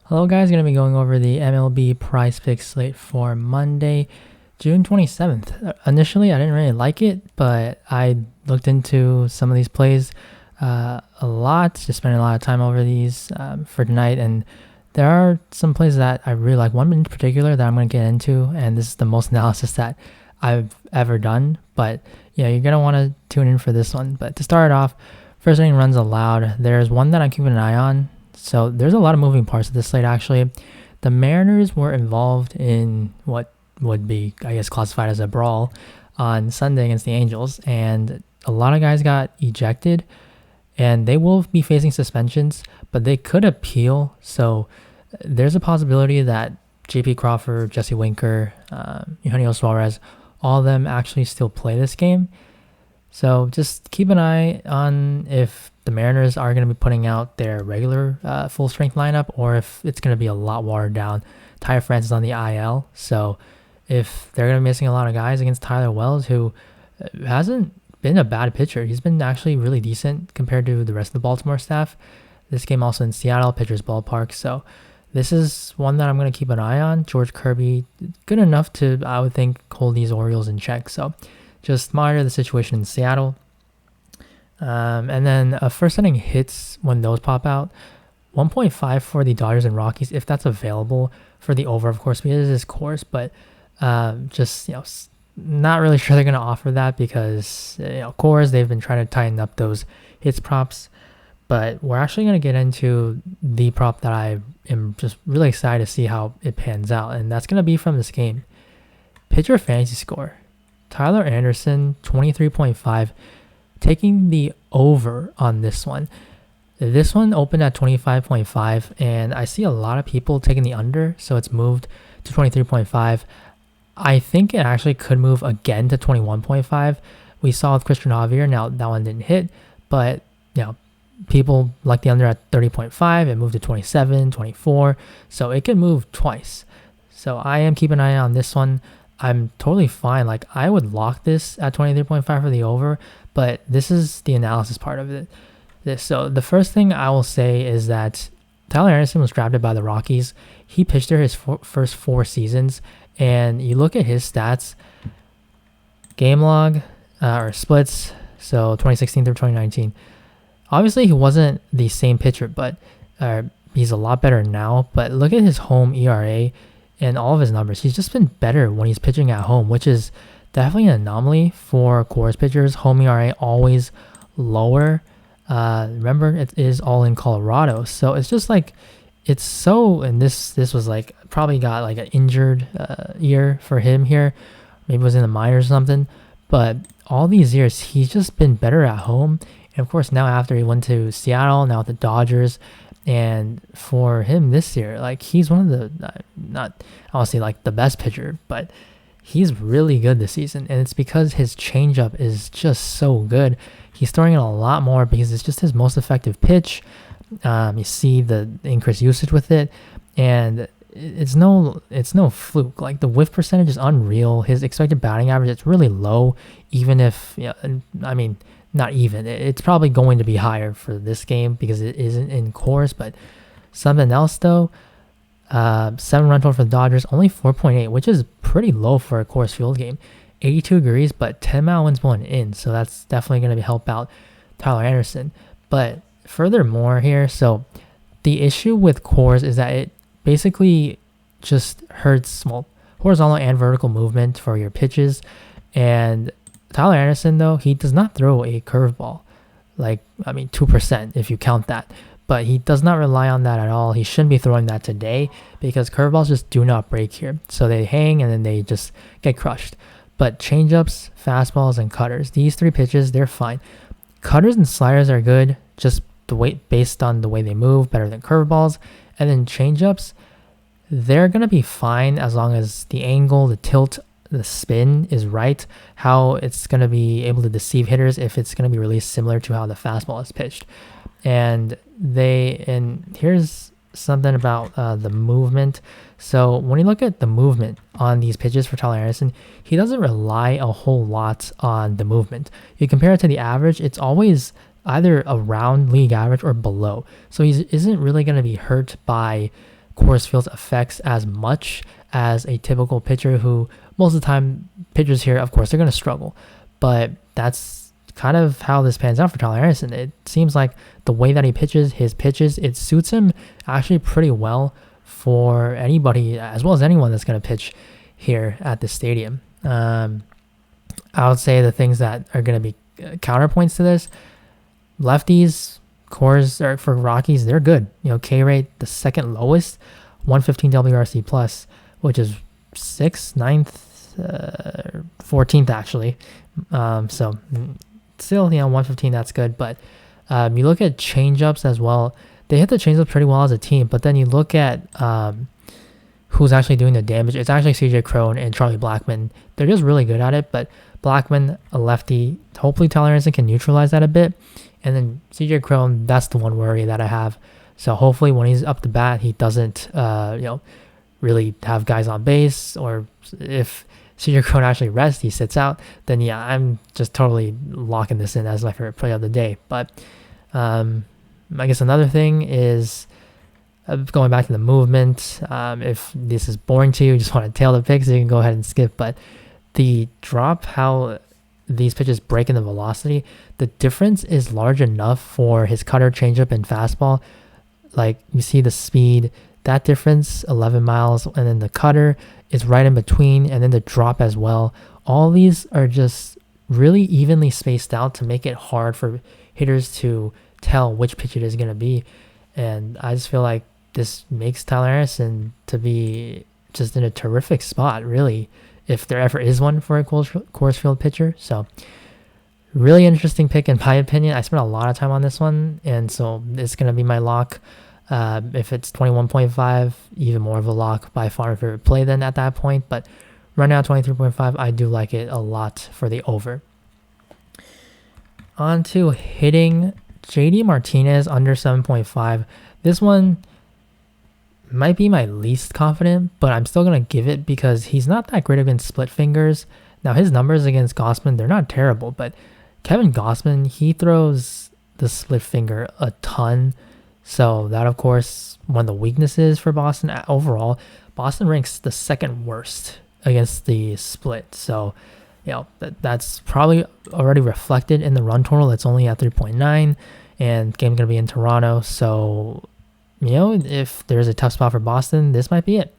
Hello guys, going to be going over the MLB PrizePicks slate for Monday, June 27th. Initially, I didn't really like it, but I looked into some of these plays a lot, just spending a lot of time over these for tonight, and there are some plays that I really like. One in particular that I'm going to get into, and this is the most analysis that I've ever done, but yeah, you're going to want to tune in for this one. But to start off, first inning runs allowed. There's one that I'm keeping an eye on. So there's a lot of moving parts of this slate, actually. The Mariners were involved in what would be, I guess, classified as a brawl on Sunday against the Angels, and a lot of guys got ejected, and they will be facing suspensions, but they could appeal. So there's a possibility that J.P. Crawford, Jesse Winker, Eugenio Suarez, all of them actually still play this game. So just keep an eye on if the Mariners are going to be putting out their regular full strength lineup, or if it's going to be a lot watered down. Tyler Francis on the IL, so if they're going to be missing a lot of guys against Tyler Wells, who hasn't been a bad pitcher, he's been actually really decent compared to the rest of the Baltimore staff. This game also in Seattle, pitcher's ballpark, so this is one that I'm going to keep an eye on. George Kirby, good enough to, I would think, hold these Orioles in check. So just monitor the situation in Seattle. And then first inning hits, when those pop out, 1.5 for the Dodgers and Rockies, if that's available for the over, of course, because it is course, but just, not really sure they're going to offer that because, course, they've been trying to tighten up those hits props. But we're actually going to get into the prop that I am just really excited to see how it pans out, and that's going to be from this game. Pitcher fantasy score. Tyler Anderson, 23.5, taking the over on this one. This one opened at 25.5, and I see a lot of people taking the under, so it's moved to 23.5. I think it actually could move again to 21.5. We saw with Christian Javier, now that one didn't hit, but people like the under at 30.5. It moved to 27, 24, so it could move twice. So I am keeping an eye on this one. I'm totally fine. Like, I would lock this at 23.5 for the over, but this is the analysis part of it. So the first thing I will say is that Tyler Anderson was drafted by the Rockies. He pitched there his first 4 seasons, and you look at his stats, game log or splits, so 2016 through 2019. Obviously, he wasn't the same pitcher, but he's a lot better now. But look at his home ERA and all of his numbers. He's just been better when he's pitching at home, which is definitely an anomaly for Coors pitchers. Home ERA always lower. Remember, it is all in Colorado, so it's just like it's so. And this was like probably got like an injured year for him here. Maybe it was in the minors or something. But all these years, he's just been better at home. And of course, now after he went to Seattle, now with the Dodgers. And for him this year, like, he's one of the, not honestly like the best pitcher, but he's really good this season. And it's because his changeup is just so good. He's throwing it a lot more because it's just his most effective pitch. You see the increased usage with it, and it's no fluke. Like, the whiff percentage is unreal. His expected batting average, it's really low, even if, not even. It's probably going to be higher for this game because it isn't in course, but something else though, 7 run total for the Dodgers, only 4.8, which is pretty low for a course field game. 82 degrees, but 10 mile winds blowing in, so that's definitely going to help out Tyler Anderson. But furthermore here, so the issue with Coors is that it basically just hurts horizontal and vertical movement for your pitches. And Tyler Anderson, though, he does not throw a curveball. 2% if you count that. But he does not rely on that at all. He shouldn't be throwing that today because curveballs just do not break here. So they hang and then they just get crushed. But changeups, fastballs, and cutters, these 3 pitches, they're fine. Cutters and sliders are good, just based on the way they move, better than curveballs. And then changeups, they're going to be fine as long as the angle, the tilt, the spin is right, how it's going to be able to deceive hitters if it's going to be released similar to how the fastball is pitched. And here's something about the movement. So when you look at the movement on these pitches for Tyler Anderson, he doesn't rely a whole lot on the movement. You compare it to the average, it's always either around league average or below. So he isn't really going to be hurt by Coors Field's effects as much as a typical pitcher who most of the time pitchers here, of course, they're going to struggle. But that's kind of how this pans out for Tyler Anderson. It seems like the way that he pitches, his pitches, it suits him actually pretty well for anybody, as well as anyone that's going to pitch here at the stadium. I would say the things that are going to be counterpoints to this, lefties, Coors, or for Rockies, they're good. K rate, the second lowest, 115 WRC plus, which is 6th, 9th, 14th actually. So still, 115, that's good. But you look at changeups as well. They hit the changeups pretty well as a team. But then you look at who's actually doing the damage. It's actually CJ Crone and Charlie Blackmon. They're just really good at it. But Blackmon, a lefty, hopefully Tyler Anderson can neutralize that a bit. And then CJ Crone, that's the one worry that I have. So hopefully when he's up to bat, he doesn't, really have guys on base. Or if CJ Crone actually rests, he sits out, then yeah, I'm just totally locking this in as my favorite play of the day. But I guess another thing is going back to the movement. If this is boring to you, just want to tail the picks, you can go ahead and skip. But the drop, how these pitches break in the velocity, the difference is large enough for his cutter, changeup, and fastball. Like you see the speed, that difference, 11 miles, and then the cutter is right in between, and then the drop as well. All these are just really evenly spaced out to make it hard for hitters to tell which pitch it is going to be. And I just feel like this makes Tyler Anderson to be just in a terrific spot, really, if there ever is one for a Coors Field pitcher. So really interesting pick in my opinion. I spent a lot of time on this one, and so it's going to be my lock. If it's 21.5, even more of a lock, by far my favorite play then at that point. But right now 23.5, I do like it a lot for the over. On to hitting, JD Martinez under 7.5. This one might be my least confident, but I'm still going to give it because he's not that great against split fingers. Now his numbers against Gausman, they're not terrible, but Kevin Gausman, he throws the split finger a ton. So that, of course, one of the weaknesses for Boston. Overall, Boston ranks the second worst against the split. So, that's probably already reflected in the run total. It's only at 3.9, and game's going to be in Toronto. So, if there's a tough spot for Boston, this might be it.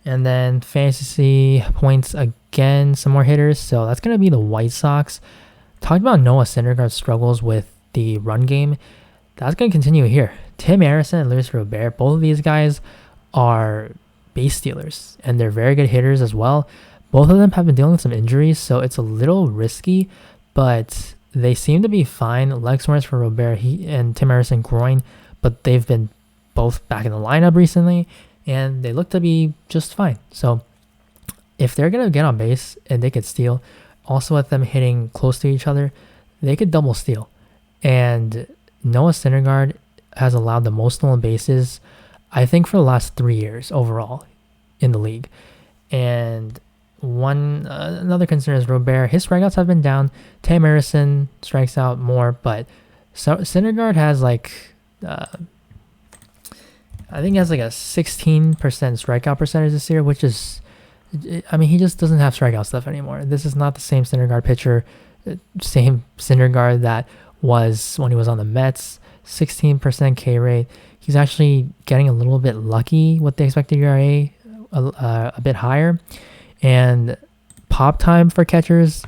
And then fantasy points, again, some more hitters. So that's going to be the White Sox. Talked about Noah Syndergaard's struggles with the run game. That's going to continue here. Tim Harrison and Luis Robert, both of these guys are base stealers, and they're very good hitters as well. Both of them have been dealing with some injuries, so it's a little risky, but they seem to be fine. Leg soreness for Robert and Tim Harrison groin, but they've been both back in the lineup recently, and they look to be just fine. So if they're going to get on base and they could steal, also with them hitting close to each other, they could double steal. And Noah Syndergaard has allowed the most stolen bases, I think, for the last 3 years overall in the league. And another concern is Robert. His strikeouts have been down. Tim Harrison strikes out more, but Syndergaard has I think he has a 16% strikeout percentage this year, which is, he just doesn't have strikeout stuff anymore. This is not the same Syndergaard pitcher, same Syndergaard that was when he was on the Mets. 16% K rate. He's actually getting a little bit lucky with the expected ERA, a bit higher. And pop time for catchers,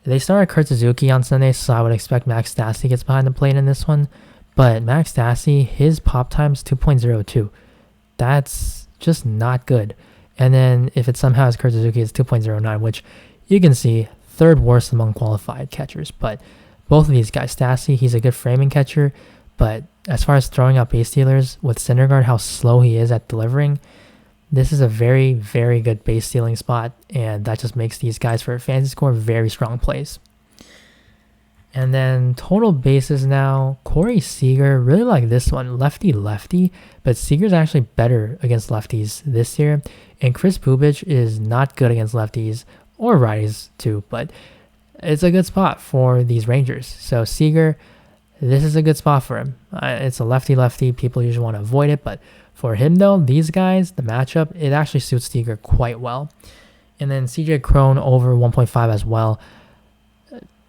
they started Kurt Suzuki on Sunday, so I would expect Max Stassi gets behind the plate in this one. But Max Stassi, his pop time is 2.02. That's just not good. And then if it somehow is Kurt Suzuki, it's 2.09, which you can see third worst among qualified catchers. But both of these guys, Stassi, he's a good framing catcher, but as far as throwing out base stealers, with Syndergaard, how slow he is at delivering, this is a very, very good base stealing spot, and that just makes these guys for a fantasy score very strong plays. And then total bases now, Corey Seager, really like this one, lefty, but Seager's actually better against lefties this year, and Chris Bubich is not good against lefties, or righties too, but it's a good spot for these Rangers. So Seager, this is a good spot for him. It's a lefty. People usually want to avoid it, but for him though, these guys, the matchup, it actually suits Seager quite well. And then CJ Crone over 1.5 as well.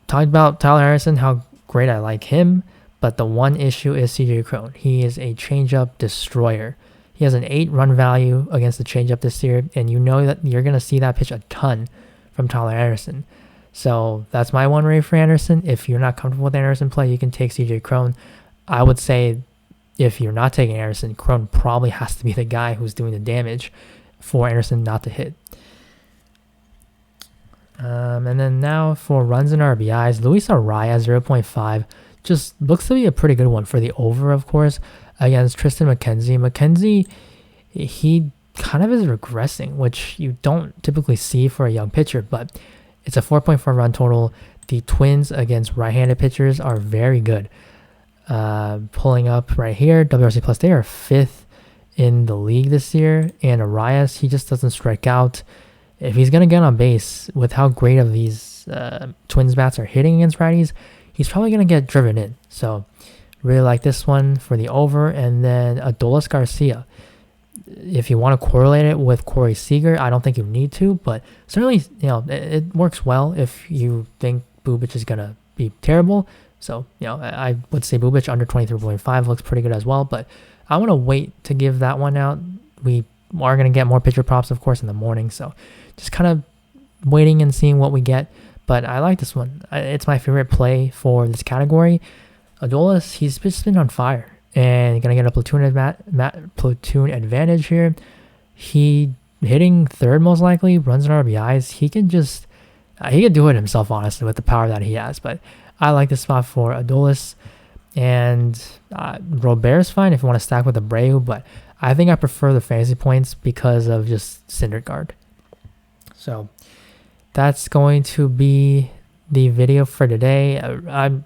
Talked about Tyler Harrison, how great I like him, but the one issue is CJ Crone. He is a changeup destroyer. He has an 8 run value against the changeup this year, and you know that you're going to see that pitch a ton from Tyler Anderson. So that's my one rate for Anderson. If you're not comfortable with Anderson play, you can take CJ Crone. I would say if you're not taking Anderson, Crone probably has to be the guy who's doing the damage for Anderson not to hit. And then now for runs and RBIs, Luis Arraez 0.5 just looks to be a pretty good one for the over, of course, against Tristan McKenzie. McKenzie, he kind of is regressing, which you don't typically see for a young pitcher, but it's a 4.4 run total. The Twins against right-handed pitchers are very good. Pulling up right here, WRC Plus, they are 5th in the league this year, and Arraez, he just doesn't strike out. If he's going to get on base with how great of these Twins bats are hitting against righties, he's probably going to get driven in. So really like this one for the over. And then Adolis Garcia. If you want to correlate it with Corey Seager, I don't think you need to, but certainly, it works well if you think Bubic is going to be terrible. So, I would say Bubic under 23.5 looks pretty good as well, but I want to wait to give that one out. We are going to get more pitcher props, of course, in the morning, so just kind of waiting and seeing what we get. But I like this one. It's my favorite play for this category. Adolis, he's just been on fire and going to get a platoon advantage here. He hitting third most likely, runs and RBIs. He can do it himself, honestly, with the power that he has. But I like this spot for Adolis. And Robert's fine if you want to stack with Abreu, but I think I prefer the fantasy points because of just Syndergaard. So that's going to be the video for today. I'm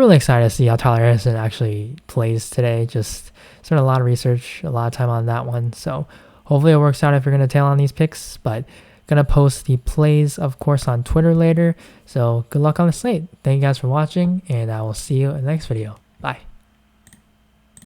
really excited to see how Tyler Harrison actually plays today. Just spent a lot of research, a lot of time on that one. So hopefully it works out if you're going to tail on these picks. But going to post the plays, of course, on Twitter later. So good luck on the slate. Thank you guys for watching, and I will see you in the next video. Bye.